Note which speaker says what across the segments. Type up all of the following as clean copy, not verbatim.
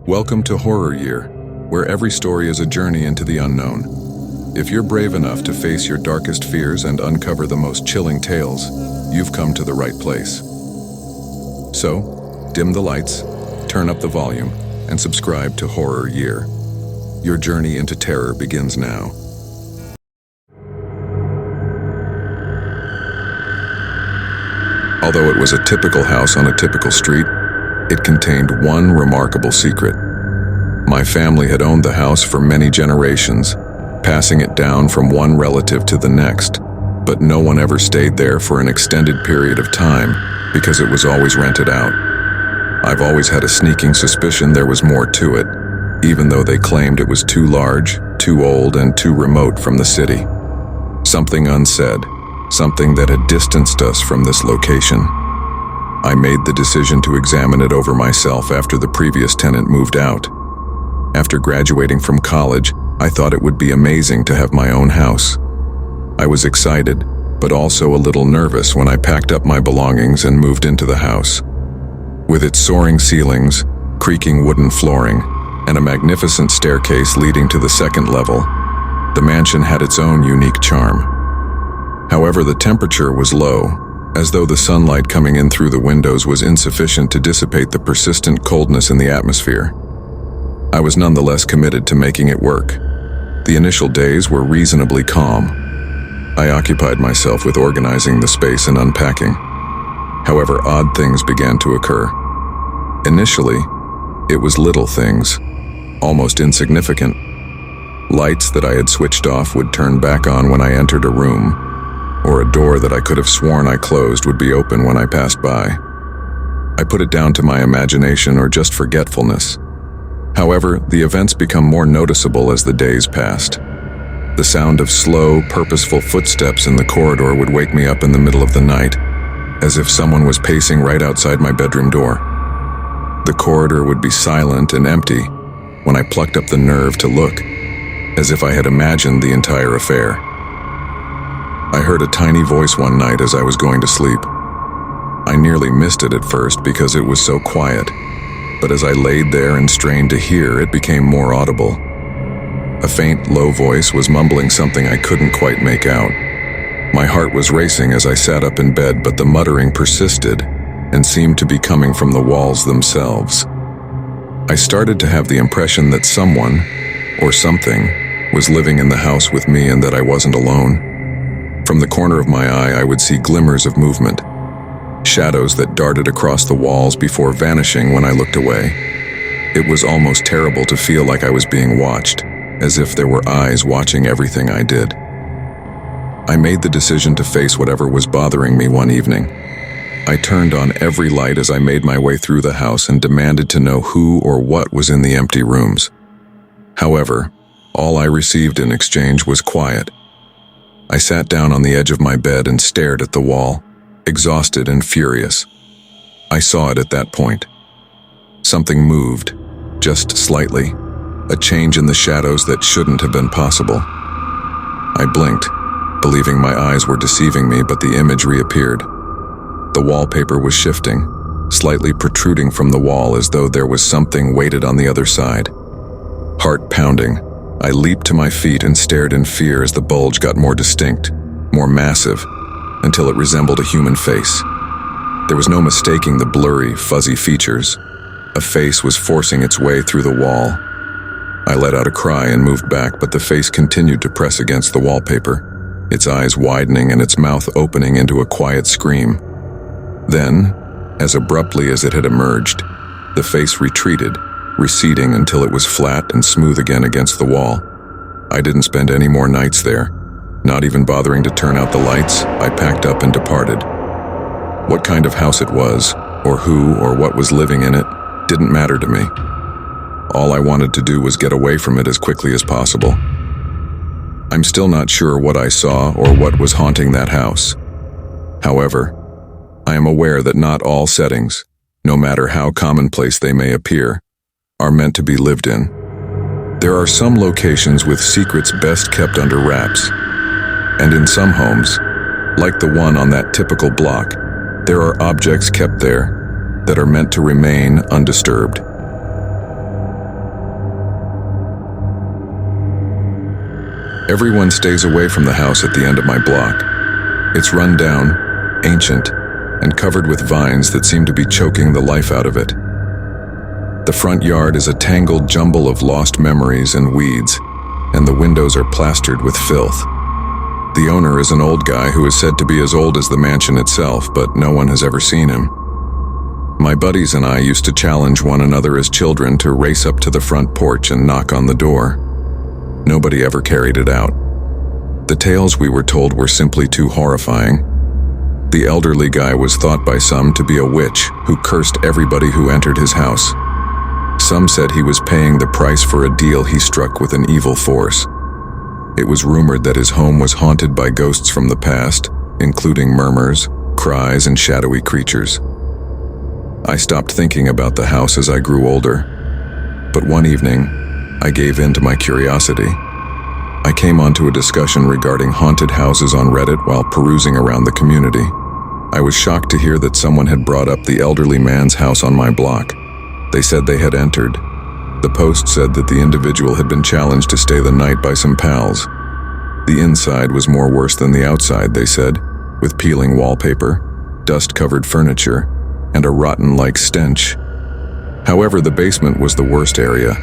Speaker 1: Welcome to Horror Year, where every story is a journey into the unknown. If you're brave enough to face your darkest fears and uncover the most chilling tales, you've come to the right place. So, dim the lights, turn up the volume, and subscribe to Horror Year. Your journey into terror begins now. Although it was a typical house on a typical street, it contained one remarkable secret. My family had owned the house for many generations, passing it down from one relative to the next, but no one ever stayed there for an extended period of time because it was always rented out. I've always had a sneaking suspicion there was more to it, even though they claimed it was too large, too old, and too remote from the city. Something unsaid, something that had distanced us from this location. I made the decision to examine it over myself after the previous tenant moved out. After graduating from college, I thought it would be amazing to have my own house. I was excited, but also a little nervous when I packed up my belongings and moved into the house. With its soaring ceilings, creaking wooden flooring, and a magnificent staircase leading to the second level, the mansion had its own unique charm. However, the temperature was low, as though the sunlight coming in through the windows was insufficient to dissipate the persistent coldness in the atmosphere. I was nonetheless committed to making it work. The initial days were reasonably calm. I occupied myself with organizing the space and unpacking. However, odd things began to occur. Initially, it was little things, almost insignificant. Lights that I had switched off would turn back on when I entered a room, or a door that I could have sworn I closed would be open when I passed by. I put it down to my imagination or just forgetfulness. However, the events become more noticeable as the days passed. The sound of slow, purposeful footsteps in the corridor would wake me up in the middle of the night, as if someone was pacing right outside my bedroom door. The corridor would be silent and empty when I plucked up the nerve to look, as if I had imagined the entire affair. I heard a tiny voice one night as I was going to sleep. I nearly missed it at first because it was so quiet, but as I laid there and strained to hear, it became more audible. A faint, low voice was mumbling something I couldn't quite make out. My heart was racing as I sat up in bed, but the muttering persisted and seemed to be coming from the walls themselves. I started to have the impression that someone, or something, was living in the house with me and that I wasn't alone. From the corner of my eye, I would see glimmers of movement, shadows that darted across the walls before vanishing when I looked away. It was almost terrible to feel like I was being watched, as if there were eyes watching everything I did. I made the decision to face whatever was bothering me one evening. I turned on every light as I made my way through the house and demanded to know who or what was in the empty rooms. However, all I received in exchange was quiet. I sat down on the edge of my bed and stared at the wall, exhausted and furious. I saw it at that point. Something moved, just slightly, a change in the shadows that shouldn't have been possible. I blinked, believing my eyes were deceiving me, but the image reappeared. The wallpaper was shifting, slightly protruding from the wall as though there was something weighted on the other side. Heart pounding, I leaped to my feet and stared in fear as the bulge got more distinct, more massive, until it resembled a human face. There was no mistaking the blurry, fuzzy features. A face was forcing its way through the wall. I let out a cry and moved back, but the face continued to press against the wallpaper, its eyes widening and its mouth opening into a quiet scream. Then, as abruptly as it had emerged, the face retreated, receding until it was flat and smooth again against the wall. I didn't spend any more nights there. Not even bothering to turn out the lights, I packed up and departed. What kind of house it was, or who or what was living in it, didn't matter to me. All I wanted to do was get away from it as quickly as possible. I'm still not sure what I saw or what was haunting that house. However, I am aware that not all settings, no matter how commonplace they may appear, are meant to be lived in. There are some locations with secrets best kept under wraps, and in some homes, like the one on that typical block, there are objects kept there that are meant to remain undisturbed. Everyone stays away from the house at the end of my block. It's run down, ancient, and covered with vines that seem to be choking the life out of it. The front yard is a tangled jumble of lost memories and weeds, and the windows are plastered with filth. The owner is an old guy who is said to be as old as the mansion itself, but no one has ever seen him. My buddies and I used to challenge one another as children to race up to the front porch and knock on the door. Nobody ever carried it out. The tales we were told were simply too horrifying. The elderly guy was thought by some to be a witch who cursed everybody who entered his house. Some said he was paying the price for a deal he struck with an evil force. It was rumored that his home was haunted by ghosts from the past, including murmurs, cries, and shadowy creatures. I stopped thinking about the house as I grew older, but one evening, I gave in to my curiosity. I came onto a discussion regarding haunted houses on Reddit while perusing around the community. I was shocked to hear that someone had brought up the elderly man's house on my block. They said they had entered. The post said that the individual had been challenged to stay the night by some pals. The inside was more worse than the outside, they said, with peeling wallpaper, dust-covered furniture, and a rotten-like stench. However, the basement was the worst area.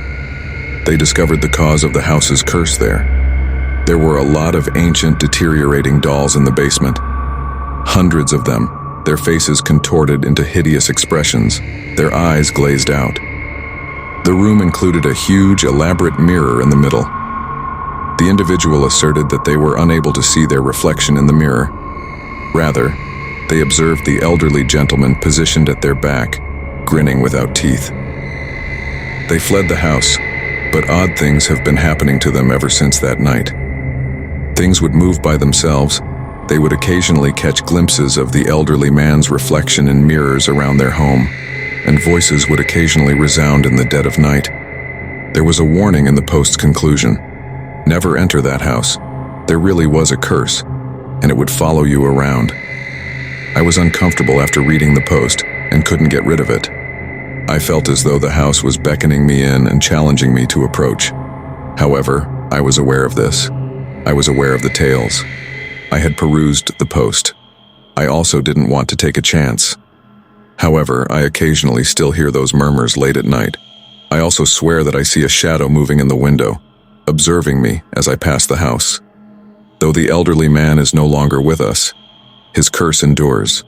Speaker 1: They discovered the cause of the house's curse there. There were a lot of ancient, deteriorating dolls in the basement. Hundreds of them, their faces contorted into hideous expressions, their eyes glazed out. The room included a huge, elaborate mirror in the middle. The individual asserted that they were unable to see their reflection in the mirror. Rather, they observed the elderly gentleman positioned at their back, grinning without teeth. They fled the house, but odd things have been happening to them ever since that night. Things would move by themselves. They would occasionally catch glimpses of the elderly man's reflection in mirrors around their home, and voices would occasionally resound in the dead of night. There was a warning in the post's conclusion. Never enter that house. There really was a curse, and it would follow you around. I was uncomfortable after reading the post and couldn't get rid of it. I felt as though the house was beckoning me in and challenging me to approach. However, I was aware of this. I was aware of the tales. I had perused the post. I also didn't want to take a chance. However, I occasionally still hear those murmurs late at night. I also swear that I see a shadow moving in the window, observing me as I pass the house. Though the elderly man is no longer with us, his curse endures.